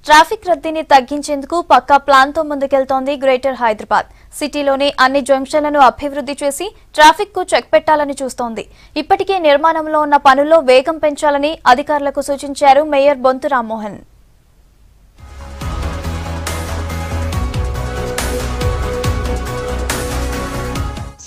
Traffic రద్దీని తగ్గించేందుకు పక్కా ప్లాన్తో ముందుకెళ్తోంది గ్రేటర్ హైదరాబాద్. సిటీలోని అన్ని జంక్షన్లను అభివృద్ధి చేసి ట్రాఫిక్ కు చెక్ పెట్టాలని చూస్తోంది. ఇప్పటికే నిర్మాణంలో ఉన్న పనుల్లో వేగం పెంచాలని అధికారులకు సూచించారు మేయర్ బొంతు రామ్మోహన్.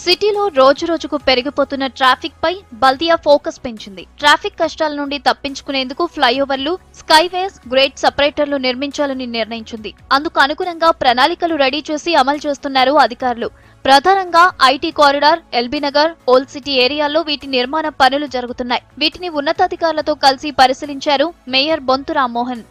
సిటీలో రోజురోజుకు పెరిగిపోతున్న ట్రాఫిక్ పై బల్దియా ఫోకస్ పెంచింది. ట్రాఫిక్ కష్టాల నుండి తప్పించుకునేందుకు ఫ్లైఓవర్లు, స్కైవేస్, గ్రేట్ సెపరేటర్లు నిర్మించాలని నిర్ణయించింది. అందుకు అనుగుణంగా ప్రణాళికలు రెడీ చేసి అమలు చేస్తున్నారు అధికారులు. ప్రధానంగా IT corridor, LB Nagar, old city ఏరియాల్లో వీటి నిర్మాణ పనులు జరుగుతున్నాయి. వీటిని ఉన్నతాధికారులతో కలిసి పరిశీలించారు mayor Bonthu Rammohan.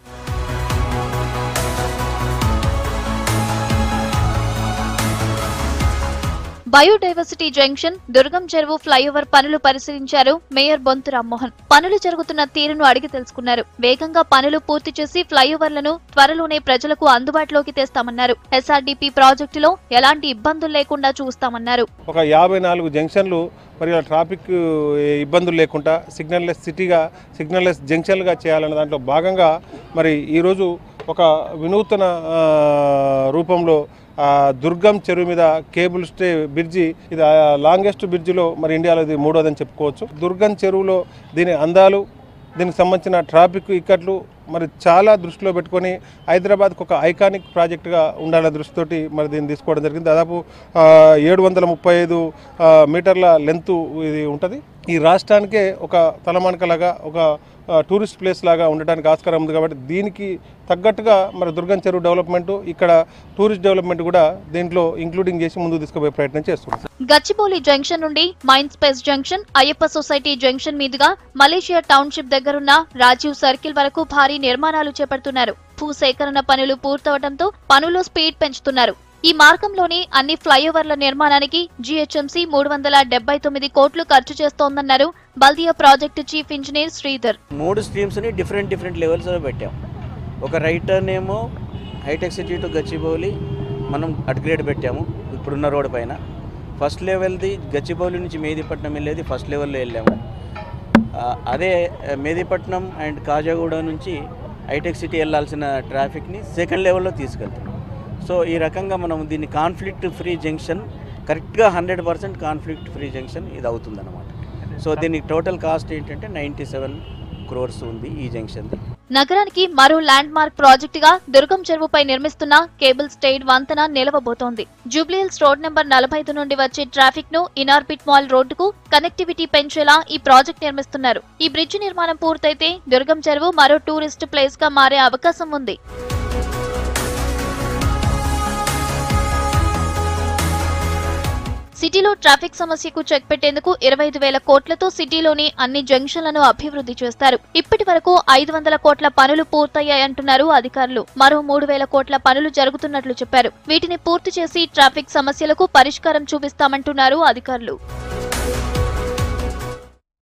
Biodiversity junction, Durgam Cheruvu flyover పనులు పరిశీలించారు మేయర్ బొంతు రామ్మోహన్. పనులు జరుగుతున్న తీరును అడిగి తెలుసుకున్నారు. వేగంగా పనులు పూర్తి చేసి ఫ్లైఓవర్లను త్వరలోనే ప్రజలకు అందుబాటులోకి తెస్తామన్నారు. ఎస్ఆర్డీపీ ప్రాజెక్టులో ఎలాంటి ఇబ్బందులు లేకుండా చూస్తామన్నారు. ఒక 54 జంక్షన్లు మరి ట్రాఫిక్ ఇబ్బందులు లేకుండా సిగ్నల్లెస్ సిటీగా, సిగ్నల్లెస్ జంక్షన్లుగా చేయాలన్న దాంట్లో భాగంగా మరి ఈరోజు ఒక వినూతన రూపంలో దుర్గం చెరువు మీద కేబుల్ స్టే బ్రిడ్జి, ఇది లాంగెస్ట్ బ్రిడ్జిలో మరి ఇండియాలో ఇది 3వదని చెప్పుకోవచ్చు. దుర్గం చెరువులో దీని అందాలు, దీనికి సంబంధించిన ట్రాఫిక్ ఇక్కట్లు మరి చాలా దృష్టిలో పెట్టుకొని హైదరాబాద్కు ఒక ఐకానిక్ ప్రాజెక్టుగా ఉండాలనే దృష్టితోటి మరి దీన్ని తీసుకోవడం జరిగింది. దాదాపు 735 మీటర్ల లెంత్ ఇది ఉంటుంది. ఈ రాష్ట్రానికే ఒక తలమానికలాగా, ఒక టూరిస్ట్ ప్లేస్ లాగా ఉండడానికి ఆస్కారం ఉంది. కాబట్టి దీనికి తగ్గట్టుగా మరి దుర్గం చెరువు డెవలప్మెంట్, ఇక్కడ టూరిస్ట్ డెవలప్మెంట్ కూడా దీంట్లో ఇంక్లూడింగ్ చేసి ముందుకు తీసుకుపోయే ప్రయత్నం చేస్తున్నాం. గచ్చిబౌలి జంక్షన్ నుండి mind space junction, Ayyappa society junction మీదుగా మలేషియా టౌన్షిప్ దగ్గరున్న రాజీవ్ సర్కిల్ వరకు భారీ నిర్మాణాలు చేపడుతున్నారు. భూసేకరణ పనులు పూర్తవడంతో పనులు స్పీడ్ పెంచుతున్నారు. ఈ మార్గంలోని అన్ని ఫ్లైఓవర్ల నిర్మాణానికి జీహెచ్ఎంసీ 379 కోట్లు ఖర్చు చేస్తోందన్నారు Baldia project chief engineer Sridhar. 3 streams ని డిఫరెంట్ లెవెల్స్ లో పెట్టాం. ఒక రైట్ టర్న్ ఏమో హైటెక్ సిటీ టు గచ్చిబౌలి మనం అడ్గ్రేడ్ పెట్టాము ఇప్పుడున్న రోడ్డు పైన. ఫస్ట్ లెవెల్ది గచ్చిబౌలి నుంచి మేదీపట్నం వెళ్ళేది ఫస్ట్ లెవెల్లో వెళ్ళాము. అదే మేదీపట్నం అండ్ కాజాగూడ నుంచి హైటెక్ సిటీ వెళ్ళాల్సిన ట్రాఫిక్ని సెకండ్ లెవెల్లో తీసుకెళ్తాం. సో ఈ రకంగా మనం దీన్ని కాన్ఫ్లిక్ట్ ఫ్రీ జంక్షన్, కరెక్ట్గా 100% కాన్ఫ్లిక్ట్ ఫ్రీ జంక్షన్ ఇది అవుతుందన్నమాట. సో దీనికి టోటల్ కాస్ట్ ఏంటంటే 97 crores ఉంది ఈ జంక్షన్. నగరానికి మరో ల్యాండ్ మార్క్ ప్రాజెక్టుగా దుర్గం చెరువుపై నిర్మిస్తున్న కేబుల్ స్టేడ్ వంతెన నిలవబోతోంది. జూబ్లీహిల్స్ రోడ్ నెంబర్ 45 నుండి వచ్చే ట్రాఫిక్ ను ఇనార్బిట్ మాల్ రోడ్డుకు కనెక్టివిటీ పెంచేలా ఈ ప్రాజెక్ట్ నిర్మిస్తున్నారు. ఈ బ్రిడ్జి నిర్మాణం పూర్తయితే దుర్గం చెరువు మరో టూరిస్ట్ ప్లేస్ గా మారే అవకాశం ఉంది. సిటీలో ట్రాఫిక్ సమస్యకు చెక్ పెట్టేందుకు 25,000 కోట్లతో సిటీలోని అన్ని జంక్షన్లను అభివృద్ధి చేస్తారు. ఇప్పటి వరకు 500 కోట్ల పనులు పూర్తయ్యాయంటున్నారు అధికారులు. మరో 3,000 కోట్ల పనులు జరుగుతున్నట్లు చెప్పారు. వీటిని పూర్తి చేసి ట్రాఫిక్ సమస్యలకు పరిష్కారం చూపిస్తామంటున్నారు అధికారులు.